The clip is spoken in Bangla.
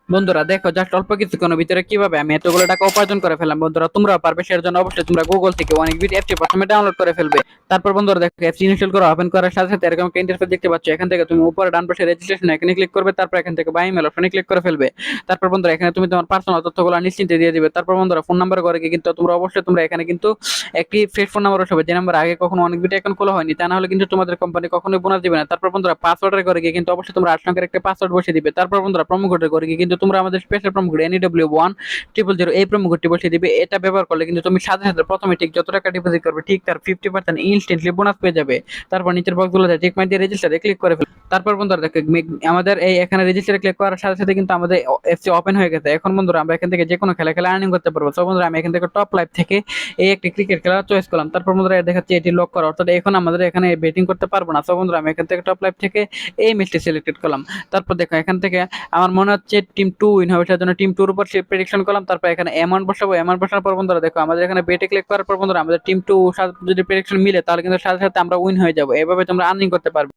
বন্ধুরা দেখো জাস্ট অল্প কিছুক্ষণের ভিতরে কিভাবে আমি এতগুলো টাকা উপার্জন করে ফেললাম। বন্ধুরা তোমরাও পারবে, সেটার জন্য অবশ্যই তোমরা গুগল থেকে অনেকবিট অ্যাপটি প্রথমে ডাউনলোড করে ফেলবে। তারপর বন্ধুরা দেখো অ্যাপটি ইনস্টল করে ওপেন করার সাথে সাথে এরকম একটা ইন্টারফেস দেখতে পাচ্ছ। এখান থেকে তুমি উপরে ডান পাশে রেজিস্ট্রেশন এখানে ক্লিক করবে, তারপর এখান থেকে বাই ইমেল অপশনে ক্লিক করে ফেলবে। তারপর বন্ধুরা এখানে তুমি তোমার পার্সোনাল তথ্যগুলো নিশ্চিন্তে দিয়ে দিবে। তারপর বন্ধুরা ফোন নাম্বার করে কিন্তু তোমরা অবশ্যই তোমরা এখানে কিন্তু একটি ফ্রেশ ফোন নাম্বার বসাবে, যে নাম্বার আগে কখনো অনেকবিট অ্যাকাউন্ট খোলা হয়নি, তা না হলে কিন্তু তোমাদের কোম্পানি কখনোই বোনাস দিবে না। তারপর বন্ধুরা পাসওয়ার্ডের করে কিন্তু অবশ্যই তোমরা 8 সংখ্যার একটা পাসওয়ার্ড বসিয়ে দিবে। তারপর বন্ধুরা প্রোমো কোডের করে কিন্তু তোমরা আমাদের স্পেশাল প্রোমো কোড NEW1000 এই প্রোমো কোডটি বসিয়ে দিবে। এটা ব্যবহার করলে কিন্তু তুমি সাথে সাথে প্রথমে ঠিক যত টাকা ডিপোজিট করবে ঠিক তার 50% ইনস্ট্যান্টলি বোনাস পেয়ে যাবে। তারপর নিচের বক্সগুলোতে টিক মার্ক দিয়ে রেজিস্টারে ক্লিক করে ফেলো। তারপর বন্ধুরা দেখো আমাদের এই এখানে রেজিস্টারে ক্লিক করার সাথে সাথে কিন্তু আমাদের এফসি ওপেন হয়ে গেছে। এখন বন্ধুরা আমরা এখান থেকে যে কোনো খেলা খেলা আর্নিং করতে পারবো। তো বন্ধুরা আমি এখান থেকে টপ লাইফ থেকে এই একটি ক্রিকেট খেলা চয়েস করলাম। তারপর বন্ধুরা দেখাচ্ছে এটি লক করা, অর্থাৎ এখন আমাদের এখানে বেটিং করতে পারবো না। তো বন্ধুরা আমি এখান থেকে টপ লাইফ থেকে এই ম্যাচটি সিলেক্টেড করলাম। তারপর দেখো এখান থেকে আমার মনে হচ্ছে টিম 2 উইন হবে, সেজন্য টিম 2 এর উপর প্রেডিকশন করলাম। তারপর এখানে অ্যামাউন্ট বসাবো। অ্যামাউন্ট বসানোর পর বন্ধুরা দেখো আমাদের এখানে বেটে ক্লিক করার পর বন্ধুরা আমাদের টিম 2 সাথে যদি প্রেডিকশন মিলে তাহলে কিন্তু সাথে সাথে আমরা উইন হয়ে যাবো। এভাবে তোমরা আর্নিং করতে পারবে।